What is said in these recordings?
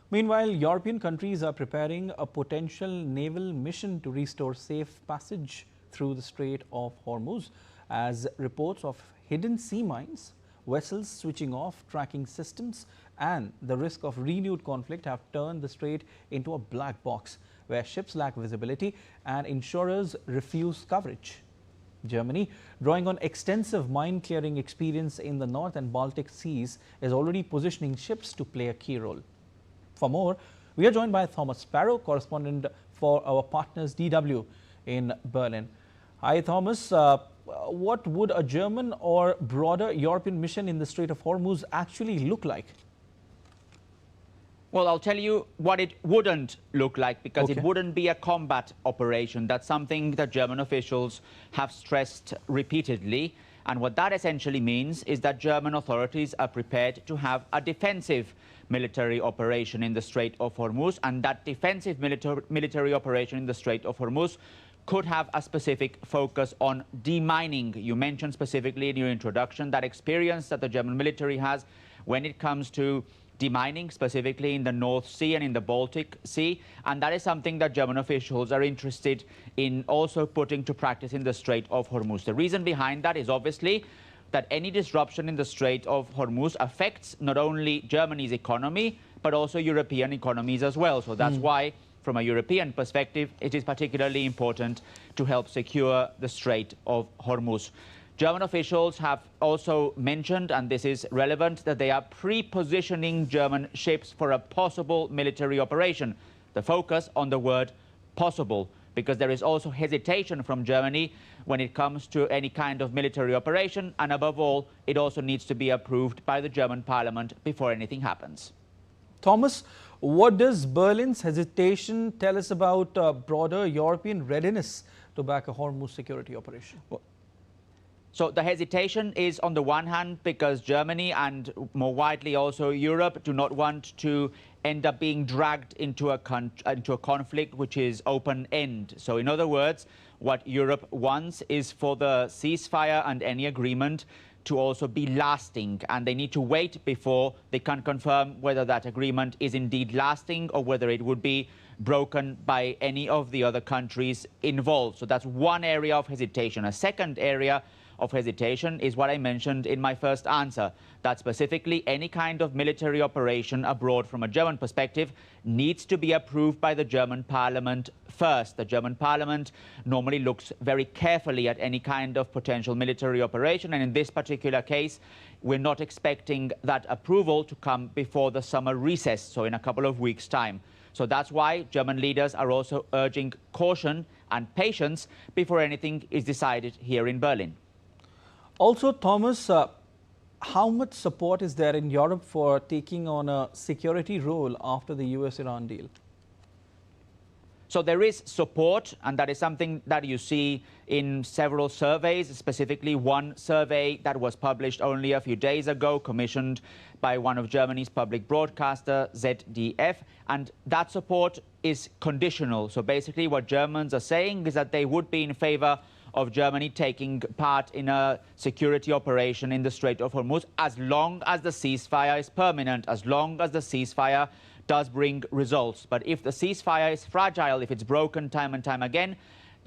Meanwhile, European countries are preparing a potential naval mission to restore safe passage through the Strait of Hormuz, as reports of hidden sea mines, vessels switching off tracking systems, and the risk of renewed conflict have turned the strait into a black box where ships lack visibility and insurers refuse coverage. Germany, drawing on extensive mine clearing experience in the North and Baltic seas, is already positioning ships to play a key role. For more, we are joined by Thomas Sparrow, correspondent for our partners DW in Berlin. Hi Thomas, what would a German or broader European mission in the Strait of Hormuz actually look like? Well, I'll tell you what it wouldn't look like, because it wouldn't be a combat operation. That's something that German officials have stressed repeatedly. And what that essentially means is that German authorities are prepared to have a defensive military operation in the Strait of Hormuz. And that defensive military operation in the Strait of Hormuz could have a specific focus on demining. You mentioned specifically in your introduction that experience that the German military has when it comes to demining, specifically in the North Sea and in the Baltic Sea. And that is something that German officials are interested in also putting to practice in the Strait of Hormuz. The reason behind that is obviously that any disruption in the Strait of Hormuz affects not only Germany's economy, but also European economies as well. So that's why, from a European perspective, it is particularly important to help secure the Strait of Hormuz. German officials have also mentioned, and this is relevant, that they are pre-positioning German ships for a possible military operation. The focus on the word possible, because there is also hesitation from Germany when it comes to any kind of military operation, and above all, it also needs to be approved by the German parliament before anything happens. Thomas, what does Berlin's hesitation tell us about broader European readiness to back a Hormuz security operation? So the hesitation is, on the one hand, because Germany and more widely also Europe do not want to end up being dragged into a conflict which is open-end. So in other words, what Europe wants is for the ceasefire and any agreement to also be lasting, and they need to wait before they can confirm whether that agreement is indeed lasting or whether it would be broken by any of the other countries involved. So that's one area of hesitation. A second area of hesitation is what I mentioned in my first answer, that specifically any kind of military operation abroad from a German perspective needs to be approved by the German parliament first. The German parliament normally looks very carefully at any kind of potential military operation, and in this particular case, we're not expecting that approval to come before the summer recess, so in a couple of weeks' time. So that's why German leaders are also urging caution and patience before anything is decided here in Berlin. Also, Thomas, how much support is there in Europe for taking on a security role after the US-Iran deal? So there is support, and that is something that you see in several surveys, specifically one survey that was published only a few days ago, commissioned by one of Germany's public broadcaster, ZDF, and that support is conditional. So basically what Germans are saying is that they would be in favor of Germany taking part in a security operation in the Strait of Hormuz as long as the ceasefire is permanent, as long as the ceasefire does bring results. But if the ceasefire is fragile, if it's broken time and time again,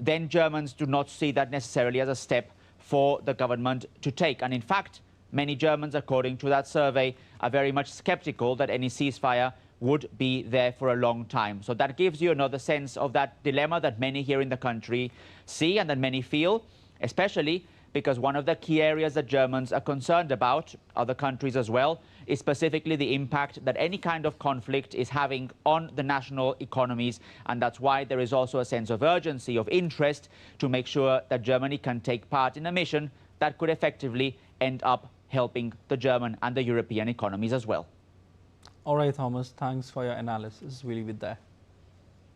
then Germans do not see that necessarily as a step for the government to take. And in fact, many Germans, according to that survey, are very much skeptical that any ceasefire would be there for a long time. So that gives you another sense of that dilemma that many here in the country see and that many feel, especially because one of the key areas that Germans are concerned about, other countries as well, is specifically the impact that any kind of conflict is having on the national economies. And that's why there is also a sense of urgency, of interest, to make sure that Germany can take part in a mission that could effectively end up helping the German and the European economies as well. All right, Thomas, thanks for your analysis. We'll leave it there.